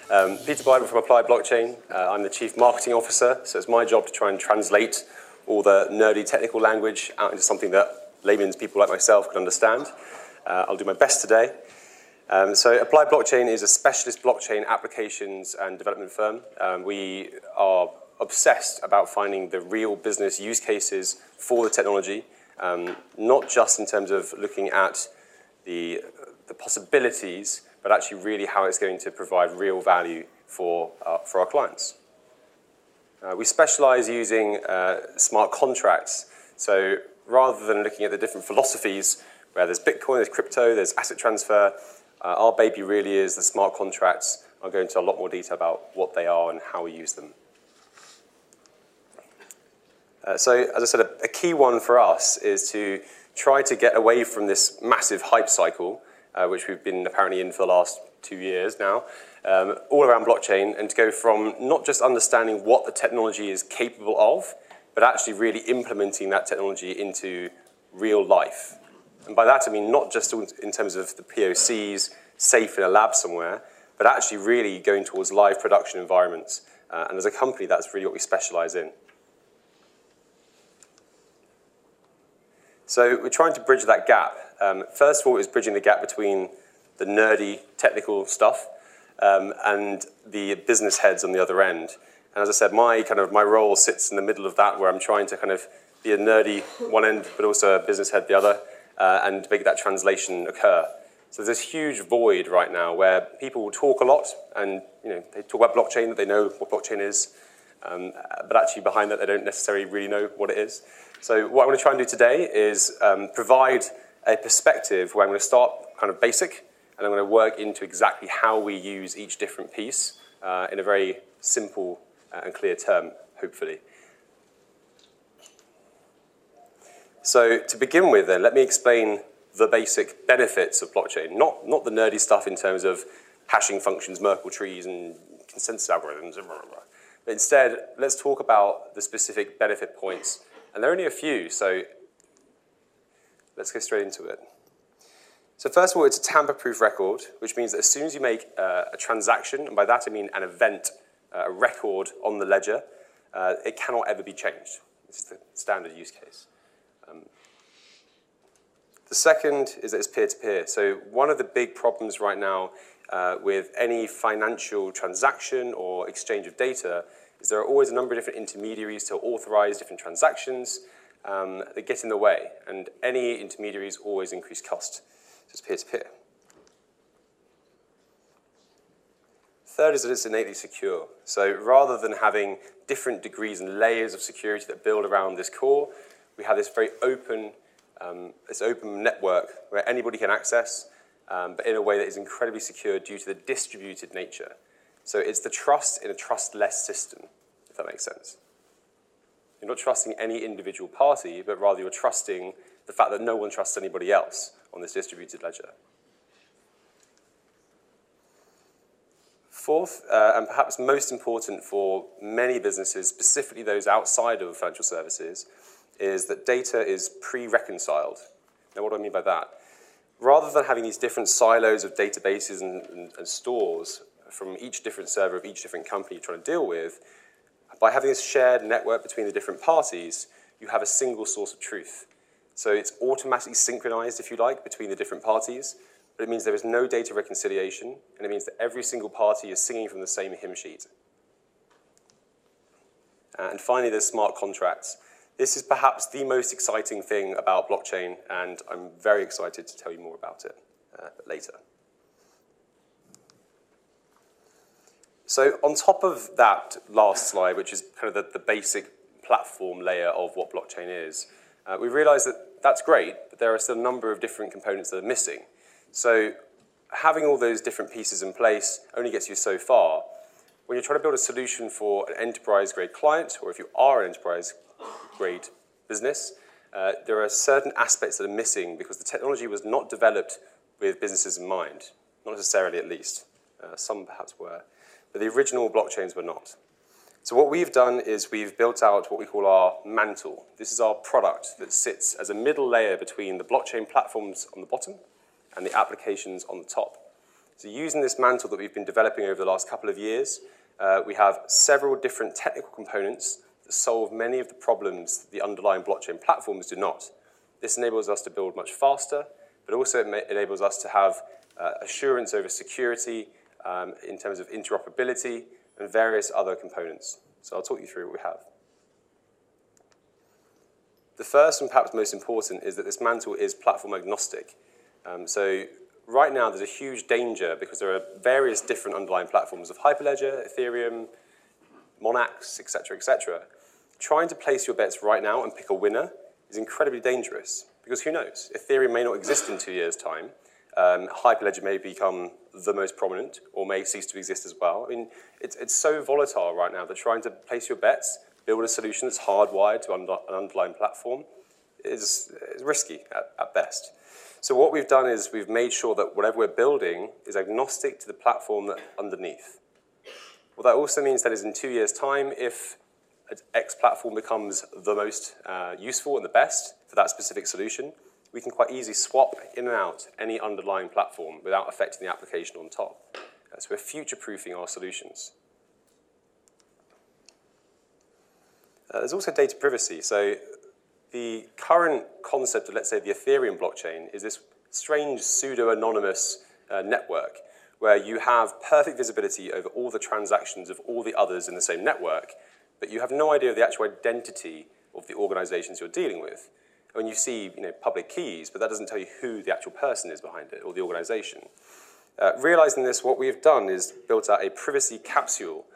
Peter Bidewell from Applied Blockchain. I'm the Chief Marketing Officer, so it's my job to try and translate all the nerdy technical language out into something that layman's people like myself can understand. I'll do my best today. So Applied Blockchain is a specialist blockchain applications and development firm. We are obsessed about finding the real business use cases for the technology, not just in terms of looking at the possibilities, but actually really how it's going to provide real value for our clients. We specialize using smart contracts. So rather than looking at the different philosophies, where there's Bitcoin, there's crypto, there's asset transfer, our baby really is the smart contracts. I'll go into a lot more detail about what they are and how we use them. So as I said, a key one for us is to try to get away from this massive hype cycle, which we've been apparently in for the last 2 years now, all around blockchain, and to go from not just understanding what the technology is capable of, but actually really implementing that technology into real life. And by that I mean not just in terms of the POCs safe in a lab somewhere, but actually really going towards live production environments. And as a company, that's really what we specialize in. So we're trying to bridge that gap. First of all, it's bridging the gap between the nerdy technical stuff and the business heads on the other end. And as I said, my role sits in the middle of that, where I'm trying to kind of be a nerdy one end, but also a business head the other, and make that translation occur. So there's this huge void right now where people will talk a lot, and they talk about blockchain, that they know what blockchain is, but actually behind that they don't necessarily really know what it is. So what I'm going to try and do today is provide a perspective where I'm going to start kind of basic, and I'm going to work into exactly how we use each different piece in a very simple and clear term, hopefully. So to begin with then, let me explain the basic benefits of blockchain, not the nerdy stuff in terms of hashing functions, Merkle trees, and consensus algorithms, but instead, let's talk about the specific benefit points. And there are only a few, so let's go straight into it. So first of all, it's a tamper-proof record, which means that as soon as you make a transaction, and by that I mean an event, a record on the ledger, it cannot ever be changed. This is the standard use case. The second is that it's peer-to-peer. So one of the big problems right now with any financial transaction or exchange of data is there are always a number of different intermediaries to authorize different transactions that get in the way, and any intermediaries always increase cost. So it's peer-to-peer. Third is that it's innately secure. So rather than having different degrees and layers of security that build around this core, we have this very open network where anybody can access, but in a way that is incredibly secure due to the distributed nature. So it's the trust in a trustless system, if that makes sense. You're not trusting any individual party, but rather you're trusting the fact that no one trusts anybody else on this distributed ledger. Fourth, and perhaps most important for many businesses, specifically those outside of financial services, is that data is pre-reconciled. Now, what do I mean by that? Rather than having these different silos of databases and stores from each different server of each different company you're trying to deal with, by having this shared network between the different parties, you have a single source of truth. So it's automatically synchronized, if you like, between the different parties, but it means there is no data reconciliation, and it means that every single party is singing from the same hymn sheet. And finally, there's smart contracts. This is perhaps the most exciting thing about blockchain, and I'm very excited to tell you more about it later. So on top of that last slide, which is kind of the basic platform layer of what blockchain is, we realize that that's great, but there are still a number of different components that are missing. So having all those different pieces in place only gets you so far. When you're trying to build a solution for an enterprise-grade client, or if you are an enterprise-grade business, there are certain aspects that are missing because the technology was not developed with businesses in mind, not necessarily at least. Some perhaps were, but the original blockchains were not. So what we've done is we've built out what we call our mantle. This is our product that sits as a middle layer between the blockchain platforms on the bottom and the applications on the top. So using this mantle that we've been developing over the last couple of years, we have several different technical components that solve many of the problems that the underlying blockchain platforms do not. This enables us to build much faster, but also it enables us to have assurance over security in terms of interoperability and various other components. So I'll talk you through what we have. The first and perhaps most important is that this mantle is platform agnostic. So right now there's a huge danger because there are various different underlying platforms of Hyperledger, Ethereum, Monax, etc., etc. Trying to place your bets right now and pick a winner is incredibly dangerous because who knows? Ethereum may not exist in 2 years' time. Hyperledger may become the most prominent or may cease to exist as well. I mean, it's so volatile right now that trying to place your bets, build a solution that's hardwired to an underlying platform is risky at best. So what we've done is we've made sure that whatever we're building is agnostic to the platform underneath. What that also means that is in 2 years' time, if X platform becomes the most useful and the best for that specific solution, we can quite easily swap in and out any underlying platform without affecting the application on top. So we're future-proofing our solutions. There's also data privacy. So the current concept of, let's say, the Ethereum blockchain is this strange pseudo-anonymous network where you have perfect visibility over all the transactions of all the others in the same network, but you have no idea of the actual identity of the organizations you're dealing with. When you see public keys, but that doesn't tell you who the actual person is behind it or the organization. Realizing this, what we have done is built out a privacy capsule.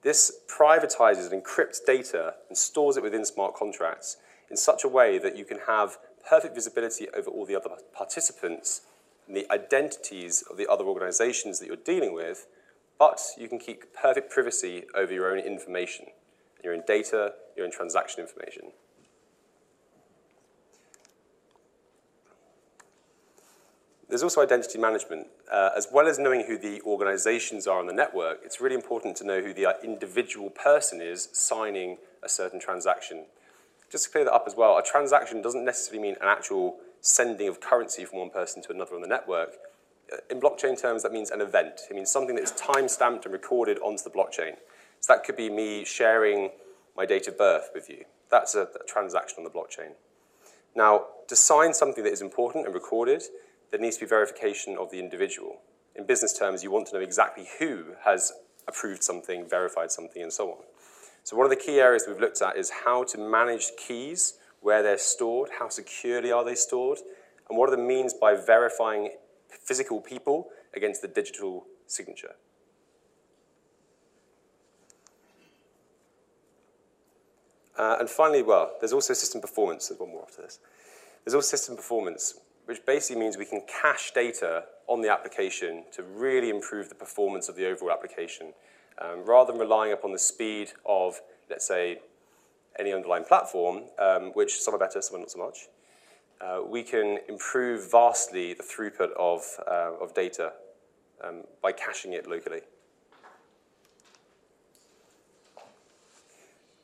This privatizes and encrypts data and stores it within smart contracts in such a way that you can have perfect visibility over all the other participants and the identities of the other organizations that you're dealing with, but you can keep perfect privacy over your own information, your own data, your own transaction information. There's also identity management. As well as knowing who the organizations are on the network, it's really important to know who the individual person is signing a certain transaction. Just to clear that up as well, a transaction doesn't necessarily mean an actual sending of currency from one person to another on the network. In blockchain terms, that means an event. It means something that is time-stamped and recorded onto the blockchain. So that could be me sharing my date of birth with you. That's a transaction on the blockchain. Now, to sign something that is important and recorded, there needs to be verification of the individual. In business terms, you want to know exactly who has approved something, verified something, and so on. So one of the key areas we've looked at is how to manage keys, where they're stored, how securely are they stored, and what are the means by verifying physical people against the digital signature. And finally, well, there's also system performance. There's one more after this. There's also system performance, which basically means we can cache data on the application to really improve the performance of the overall application. Rather than relying upon the speed of, let's say, any underlying platform, which some are better, some are not so much, we can improve vastly the throughput of data by caching it locally.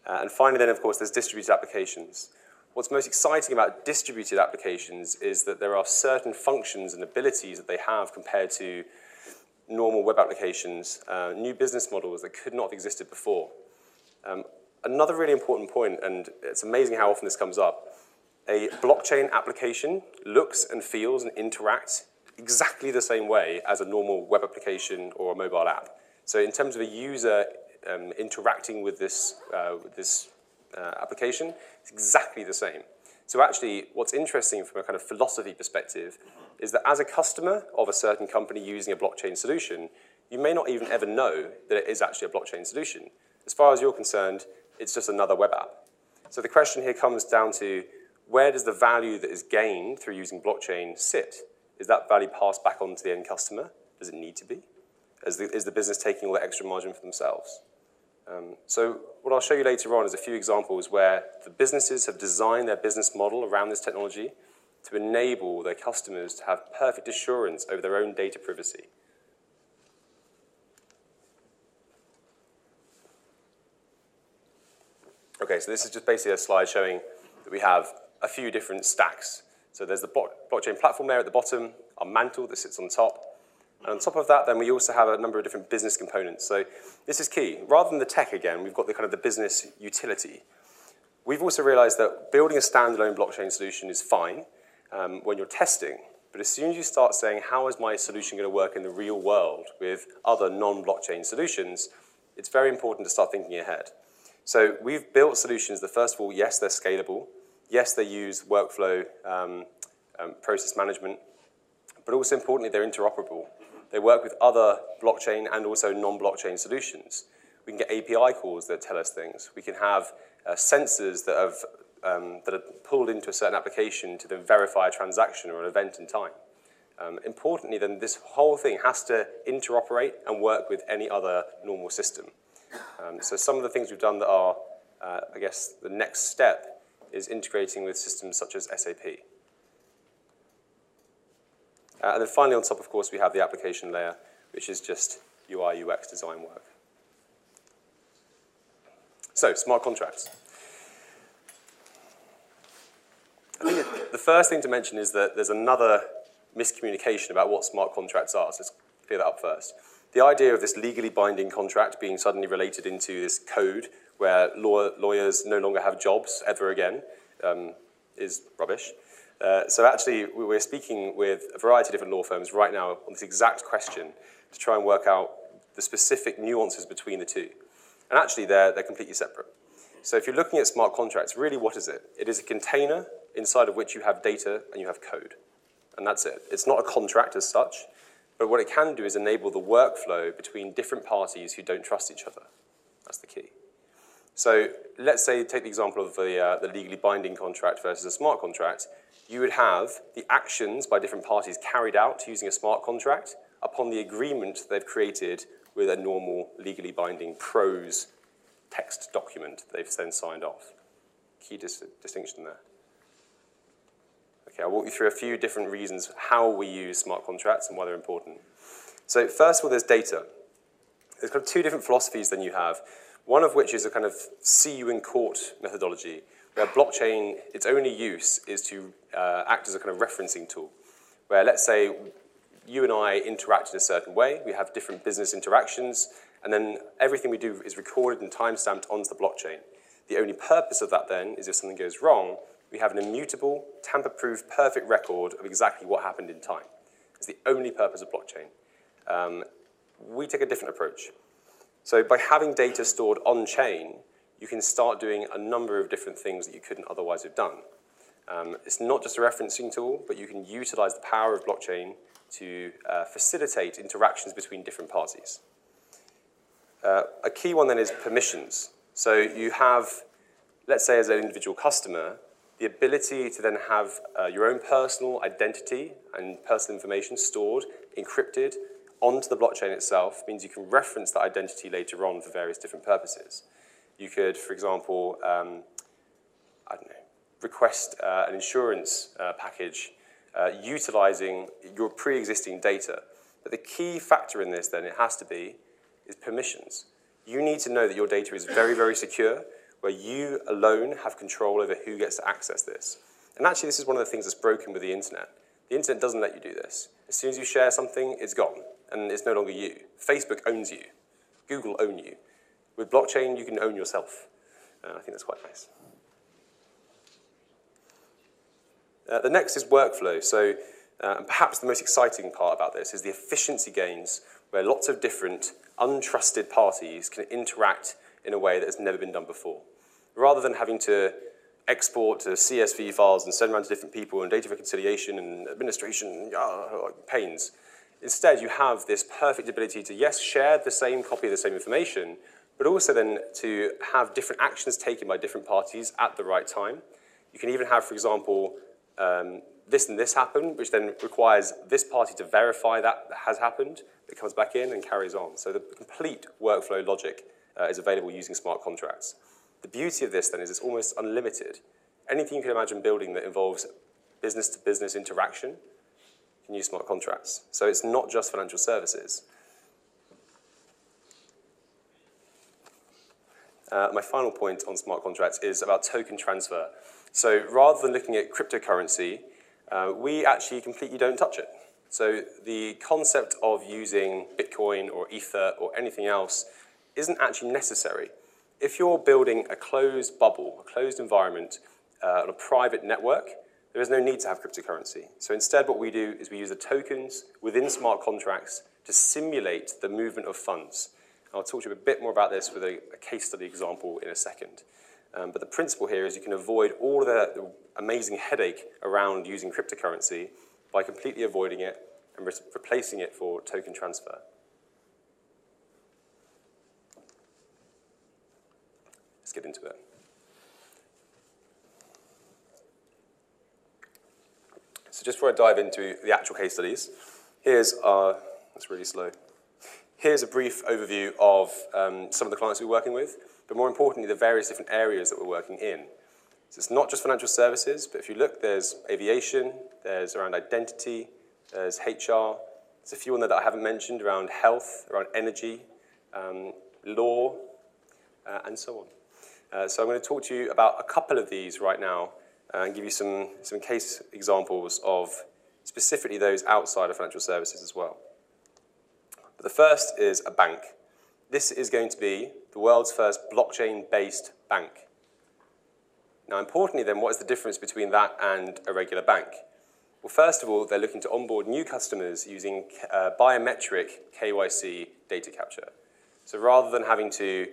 And finally then, of course, there's distributed applications. What's most exciting about distributed applications is that there are certain functions and abilities that they have compared to normal web applications, new business models that could not have existed before. Another really important point, and it's amazing how often this comes up, a blockchain application looks and feels and interacts exactly the same way as a normal web application or a mobile app. So in terms of a user interacting with this application, it's exactly the same. So actually, what's interesting from a kind of philosophy perspective is that as a customer of a certain company using a blockchain solution, you may not even ever know that it is actually a blockchain solution. As far as you're concerned, it's just another web app. So the question here comes down to, where does the value that is gained through using blockchain sit? Is that value passed back on to the end customer? Does it need to be? Is the business taking all the extra margin for themselves? So what I'll show you later on is a few examples where the businesses have designed their business model around this technology to enable their customers to have perfect assurance over their own data privacy. Okay, so this is just basically a slide showing that we have a few different stacks. So there's the blockchain platform layer at the bottom, our mantle that sits on top. And on top of that, then we also have a number of different business components. So this is key. Rather than the tech again, we've got the kind of the business utility. We've also realized that building a standalone blockchain solution is fine when you're testing. But as soon as you start saying, how is my solution going to work in the real world with other non-blockchain solutions, it's very important to start thinking ahead. So we've built solutions that, first of all, yes, they're scalable. Yes, they use workflow process management. But also importantly, they're interoperable. They work with other blockchain and also non-blockchain solutions. We can get API calls that tell us things. We can have sensors that are pulled into a certain application to then verify a transaction or an event in time. Importantly, then, this whole thing has to interoperate and work with any other normal system. So some of the things we've done that are, I guess, the next step is integrating with systems such as SAP. And then finally, on top, of course, we have the application layer, which is just UI, UX design work. So, smart contracts. I think the first thing to mention is that there's another miscommunication about what smart contracts are, so let's clear that up first. The idea of this legally binding contract being suddenly related into this code where lawyers no longer have jobs ever again is rubbish. So actually, we're speaking with a variety of different law firms right now on this exact question to try and work out the specific nuances between the two. And actually, they're completely separate. So if you're looking at smart contracts, really what is it? It is a container inside of which you have data and you have code. And that's it. It's not a contract as such, but what it can do is enable the workflow between different parties who don't trust each other. That's the key. So let's say, take the example of the legally binding contract versus a smart contract. You would have the actions by different parties carried out using a smart contract upon the agreement they've created with a normal legally binding prose text document they've then signed off. Key distinction there. Okay, I'll walk you through a few different reasons how we use smart contracts and why they're important. So first of all, there's data. There's kind of two different philosophies than you have, one of which is a kind of see you in court methodology, where blockchain, its only use is to act as a kind of referencing tool, where let's say you and I interact in a certain way, we have different business interactions, and then everything we do is recorded and timestamped onto the blockchain. The only purpose of that then is if something goes wrong, we have an immutable, tamper-proof, perfect record of exactly what happened in time. It's the only purpose of blockchain. We take a different approach. So by having data stored on-chain, you can start doing a number of different things that you couldn't otherwise have done. It's not just a referencing tool, but you can utilize the power of blockchain to facilitate interactions between different parties. A key one then is permissions. So you have, let's say as an individual customer, the ability to then have your own personal identity and personal information stored, encrypted, onto the blockchain itself means you can reference that identity later on for various different purposes. You could, for example, request an insurance package utilizing your pre-existing data. But the key factor in this, then, it has to be, is permissions. You need to know that your data is very, very secure, where you alone have control over who gets to access this. And actually, this is one of the things that's broken with the internet. The internet doesn't let you do this. As soon as you share something, it's gone, and it's no longer you. Facebook owns you. Google own you. With blockchain, you can own yourself. I think that's quite nice. The next is workflow. So perhaps the most exciting part about this is the efficiency gains, where lots of different untrusted parties can interact in a way that has never been done before. Rather than having to export to CSV files and send around to different people and data reconciliation and administration pains, instead you have this perfect ability to, yes, share the same copy of the same information, but also then to have different actions taken by different parties at the right time. You can even have, for example, this and this happen, which then requires this party to verify that has happened. It comes back in and carries on. So the complete workflow logic is available using smart contracts. The beauty of this then is it's almost unlimited. Anything you can imagine building that involves business-to-business interaction, you can use smart contracts. So it's not just financial services. My final point on smart contracts is about token transfer. So rather than looking at cryptocurrency, we actually completely don't touch it. So the concept of using Bitcoin or Ether or anything else isn't actually necessary. If you're building a closed bubble, a closed environment on a private network, there is no need to have cryptocurrency. So instead what we do is we use the tokens within smart contracts to simulate the movement of funds. I'll talk to you a bit more about this with a case study example in a second. But the principle here is you can avoid all of the amazing headache around using cryptocurrency by completely avoiding it and replacing it for token transfer. Let's get into it. So just before I dive into the actual case studies, here's that's really slow. Here's a brief overview of some of the clients we're working with, but more importantly, the various different areas that we're working in. So it's not just financial services, but if you look, there's aviation, there's around identity, there's HR, there's a few on there that I haven't mentioned around health, around energy, law, and so on. So I'm going to talk to you about a couple of these right now and give you some case examples of specifically those outside of financial services as well. But the first is a bank. This is going to be the world's first blockchain-based bank. Now, importantly then, what is the difference between that and a regular bank? Well, first of all, they're looking to onboard new customers using biometric KYC data capture. So rather than having to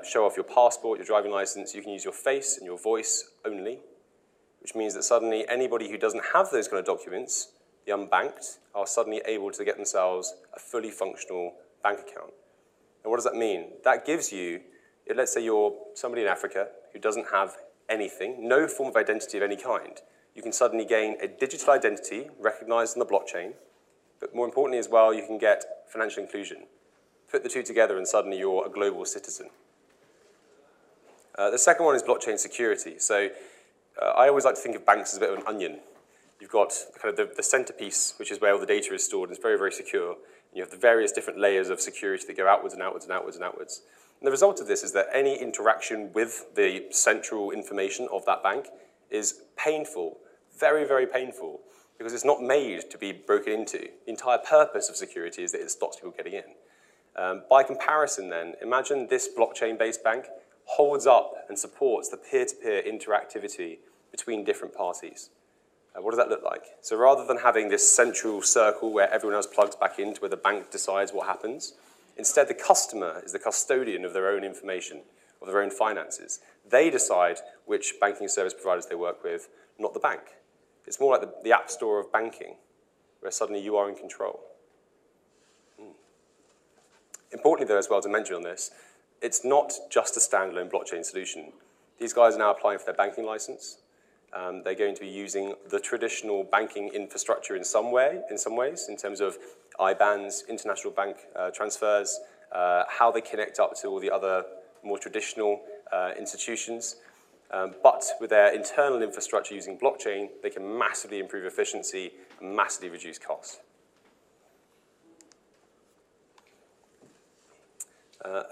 show off your passport, your driving license, you can use your face and your voice only, which means that suddenly anybody who doesn't have those kind of documents, the unbanked, are suddenly able to get themselves a fully functional bank account. And what does that mean? That gives you, let's say you're somebody in Africa who doesn't have anything, no form of identity of any kind. You can suddenly gain a digital identity recognized on the blockchain, but more importantly as well, you can get financial inclusion. Put the two together and suddenly you're a global citizen. The second one is blockchain security. So I always like to think of banks as a bit of an onion. You've got kind of the centerpiece, which is where all the data is stored, and it's very, very secure. And you have the various different layers of security that go outwards and outwards and outwards and outwards. And the result of this is that any interaction with the central information of that bank is painful, very, very painful, because it's not made to be broken into. The entire purpose of security is that it stops people getting in. By comparison then, imagine this blockchain-based bank holds up and supports the peer-to-peer interactivity between different parties. What does that look like? So rather than having this central circle where everyone else plugs back into where the bank decides what happens, instead the customer is the custodian of their own information, of their own finances. They decide which banking service providers they work with, not the bank. It's more like the app store of banking, where suddenly you are in control. Importantly, though, as well to mention on this, it's not just a standalone blockchain solution. These guys are now applying for their banking license. They're going to be using the traditional banking infrastructure in some ways, in terms of IBANs, international bank transfers, how they connect up to all the other more traditional institutions. But with their internal infrastructure using blockchain, they can massively improve efficiency and massively reduce cost.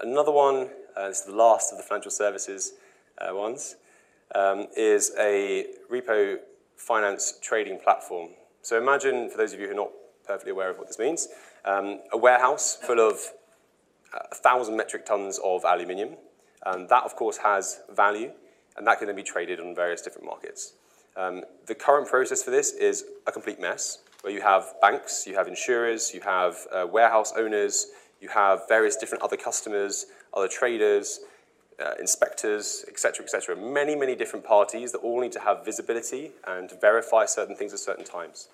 Another one, this is the last of the financial services ones, is a Repo Finance trading platform. So imagine, for those of you who are not perfectly aware of what this means, a warehouse full of 1,000 metric tons of aluminium. That, of course, has value, and that can then be traded on various different markets. The current process for this is a complete mess, where you have banks, you have insurers, you have warehouse owners, you have various different other customers, other traders, inspectors, et cetera, many, many different parties that all need to have visibility and verify certain things at certain times.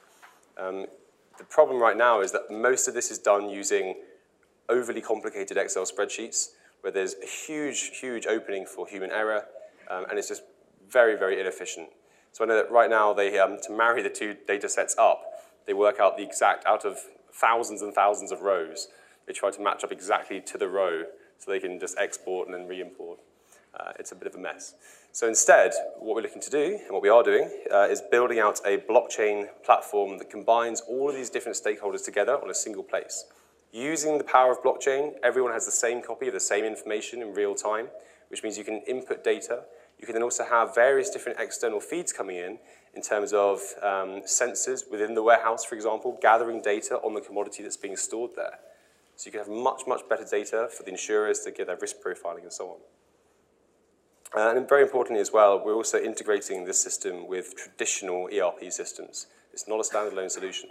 The problem right now is that most of this is done using overly complicated Excel spreadsheets where there's a huge, huge opening for human error, and it's just very, very inefficient. So I know that right now, they to marry the two data sets up, they work out the exact, out of thousands and thousands of rows, they try to match up exactly to the row so they can just export and then re-import. It's a bit of a mess. So instead, what we're looking to do, and what we are doing, is building out a blockchain platform that combines all of these different stakeholders together on a single place. Using the power of blockchain, everyone has the same copy of the same information in real time, which means you can input data, You can then also have various different external feeds coming in terms of sensors within the warehouse, for example, gathering data on the commodity that's being stored there. So you can have much, much better data for the insurers to get their risk profiling and so on. And very importantly as well, we're also integrating this system with traditional ERP systems. It's not a standalone solution.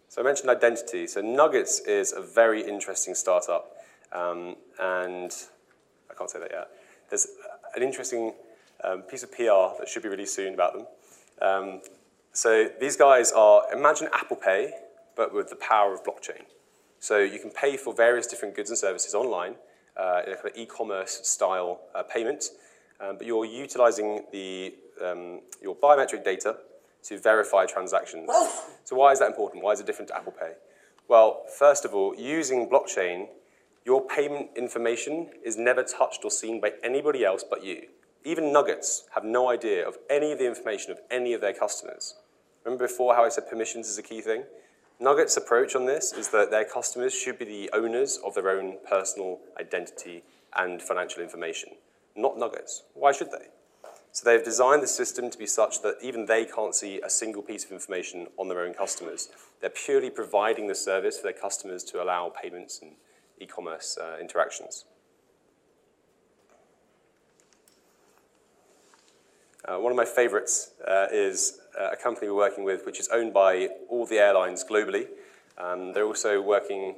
So I mentioned identity. So Nuggets is a very interesting startup, and I can't say that yet. There's an interesting piece of PR that should be released soon about them. So these guys are, imagine Apple Pay, but with the power of blockchain. So you can pay for various different goods and services online in a kind of e-commerce style payment, but you're utilizing your biometric data to verify transactions. So why is that important? Why is it different to Apple Pay? Well, first of all, using blockchain, your payment information is never touched or seen by anybody else but you. Even Nuggets have no idea of any of the information of any of their customers. Remember before how I said permissions is a key thing? Nuggets' approach on this is that their customers should be the owners of their own personal identity and financial information, not Nuggets. Why should they? So they've designed the system to be such that even they can't see a single piece of information on their own customers. They're purely providing the service for their customers to allow payments and e-commerce interactions. One of my favorites is a company we're working with which is owned by all the airlines globally. They're also working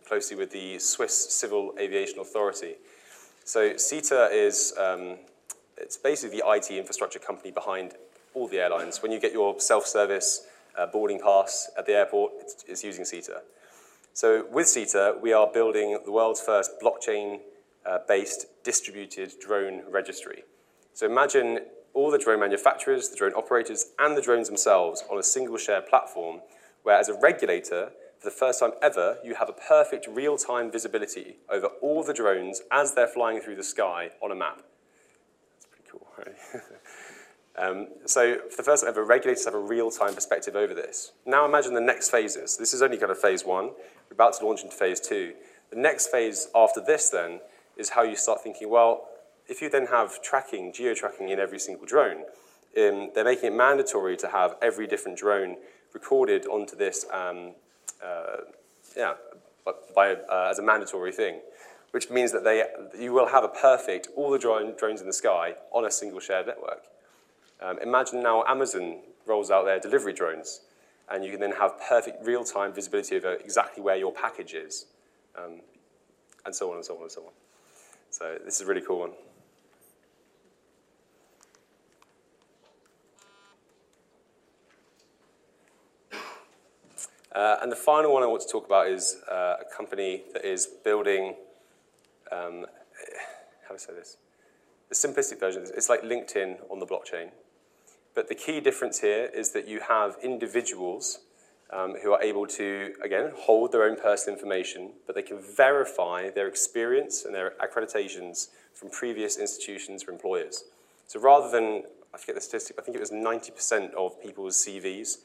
closely with the Swiss Civil Aviation Authority. So Sita is it's basically the IT infrastructure company behind all the airlines. When you get your self-service boarding pass at the airport, it's using Sita. So with Sita, we are building the world's first blockchain-based distributed drone registry. So imagine all the drone manufacturers, the drone operators, and the drones themselves on a single shared platform, where as a regulator, for the first time ever, you have a perfect real-time visibility over all the drones as they're flying through the sky on a map. That's pretty cool, right? So for the first time ever, regulators have a real-time perspective over this. Now imagine the next phases. This is only kind of phase one. We're about to launch into phase two. The next phase after this, then, is how you start thinking, well, if you then have tracking, geo-tracking in every single drone, they're making it mandatory to have every different drone recorded onto this as a mandatory thing, which means that you will have a perfect, all the drones in the sky on a single shared network. Imagine now Amazon rolls out their delivery drones, and you can then have perfect real-time visibility over exactly where your package is, and so on and so on and so on. So this is a really cool one. And the final one I want to talk about is a company that is building, how do I say this? The simplistic version is it's like LinkedIn on the blockchain. But the key difference here is that you have individuals who are able to, again, hold their own personal information, but they can verify their experience and their accreditations from previous institutions or employers. So rather than, I forget the statistic, I think it was 90% of people's CVs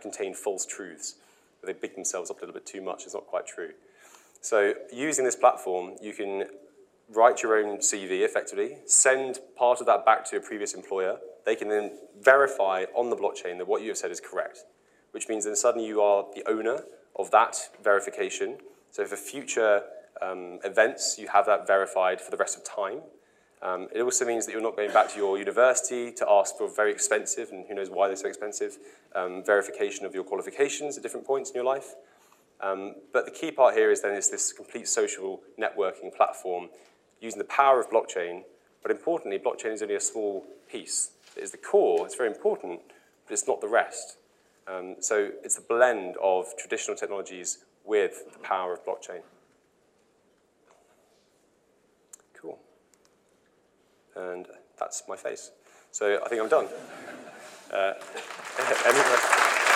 contain false truths. They big themselves up a little bit too much. It's not quite true. So using this platform, you can write your own CV effectively, send part of that back to a previous employer. They can then verify on the blockchain that what you have said is correct, which means then suddenly you are the owner of that verification. So for future events, you have that verified for the rest of time. It also means that you're not going back to your university to ask for very expensive, and who knows why they're so expensive, verification of your qualifications at different points in your life. But the key part here is this complete social networking platform using the power of blockchain. But importantly, blockchain is only a small piece. It is the core. It's very important, but it's not the rest. So it's a blend of traditional technologies with the power of blockchain. Cool. And that's my face. So I think I'm done. Any questions?